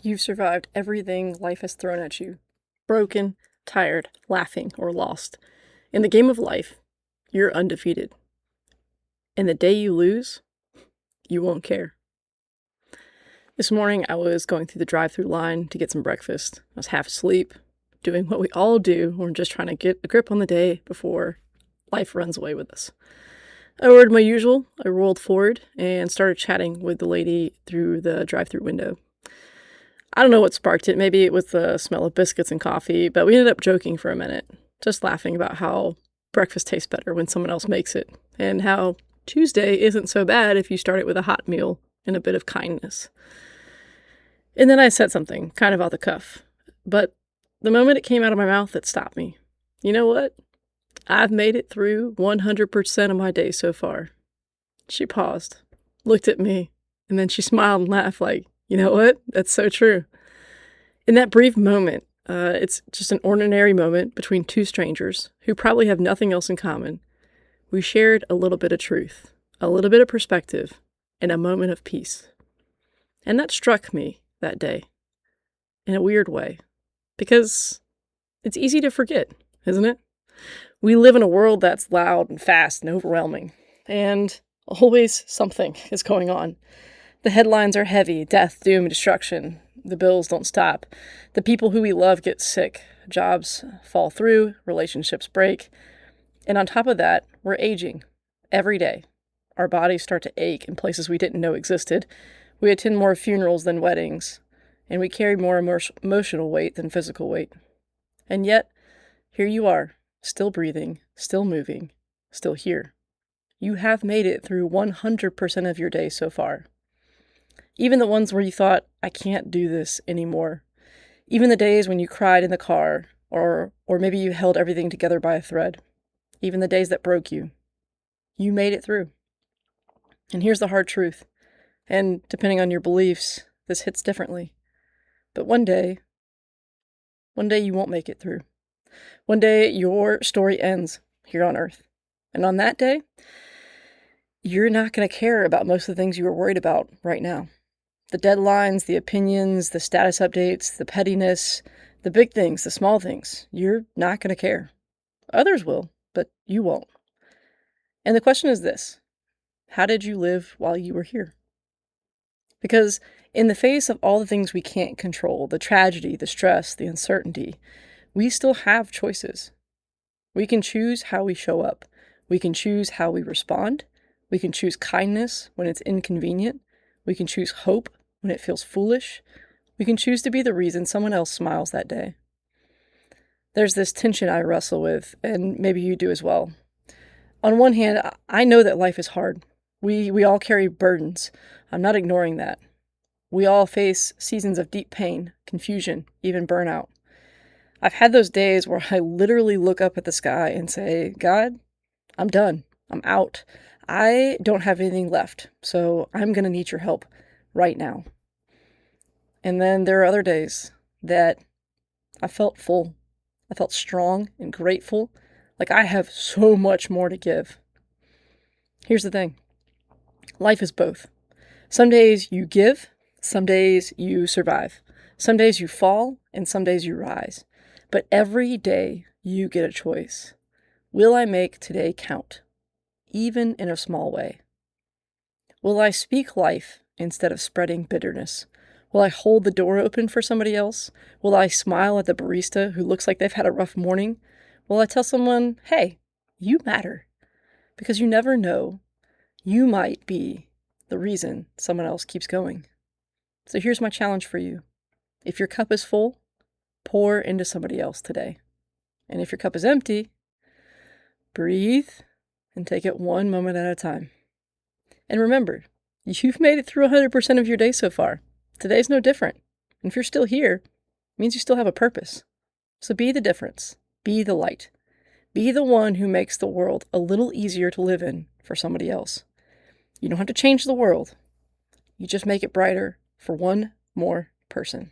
You've survived everything life has thrown at you. Broken, tired, laughing, or lost. In the game of life, you're undefeated. And the day you lose, you won't care. This morning, I was going through the drive-thru line to get some breakfast. I was half asleep, doing what we all do when we're just trying to get a grip on the day before life runs away with us. I ordered my usual. I rolled forward and started chatting with the lady through the drive-thru window. I don't know what sparked it. Maybe it was the smell of biscuits and coffee, but we ended up joking for a minute, just laughing about how breakfast tastes better when someone else makes it, and how Tuesday isn't so bad if you start it with a hot meal and a bit of kindness. And then I said something, kind of off the cuff, but the moment it came out of my mouth, it stopped me. You know what? I've made it through 100% of my day so far. She paused, looked at me, and then she smiled and laughed like, you know what? That's so true. In that brief moment, it's just an ordinary moment between two strangers who probably have nothing else in common. We shared a little bit of truth, a little bit of perspective, and a moment of peace. And that struck me that day in a weird way, because it's easy to forget, isn't it? We live in a world that's loud and fast and overwhelming, and always something is going on. The headlines are heavy: death, doom, and destruction. The bills don't stop. The people who we love get sick. Jobs fall through. Relationships break. And on top of that, we're aging every day. Our bodies start to ache in places we didn't know existed. We attend more funerals than weddings. And we carry more emotional weight than physical weight. And yet, here you are, still breathing, still moving, still here. You have made it through 100% of your day so far. Even the ones where you thought, I can't do this anymore. Even the days when you cried in the car, or maybe you held everything together by a thread. Even the days that broke you. You made it through. And here's the hard truth. And depending on your beliefs, this hits differently. But one day you won't make it through. One day your story ends here on Earth. And on that day, you're not going to care about most of the things you were worried about right now. The deadlines, the opinions, the status updates, the pettiness, the big things, the small things. You're not going to care. Others will, but you won't. And the question is this: how did you live while you were here? Because in the face of all the things we can't control, the tragedy, the stress, the uncertainty, we still have choices. We can choose how we show up. We can choose how we respond. We can choose kindness when it's inconvenient. We can choose hope when it feels foolish. We can choose to be the reason someone else smiles that day. There's this tension I wrestle with, and maybe you do as well. On one hand, I know that life is hard. We all carry burdens. I'm not ignoring that. We all face seasons of deep pain, confusion, even burnout. I've had those days where I literally look up at the sky and say, God, I'm done. I'm out. I don't have anything left, so I'm going to need your help right now. And then there are other days that I felt full. I felt strong and grateful, like I have so much more to give. Here's the thing. Life is both. Some days you give, some days you survive. Some days you fall, and some days you rise. But every day you get a choice. Will I make today count, even in a small way? Will I speak life instead of spreading bitterness? Will I hold the door open for somebody else? Will I smile at the barista who looks like they've had a rough morning? Will I tell someone, hey, you matter? Because you never know, you might be the reason someone else keeps going. So here's my challenge for you. If your cup is full, pour into somebody else today. And if your cup is empty, breathe and take it one moment at a time. And remember, you've made it through 100% of your day so far. Today's no different. And if you're still here, it means you still have a purpose. So be the difference. Be the light. Be the one who makes the world a little easier to live in for somebody else. You don't have to change the world. You just make it brighter for one more person.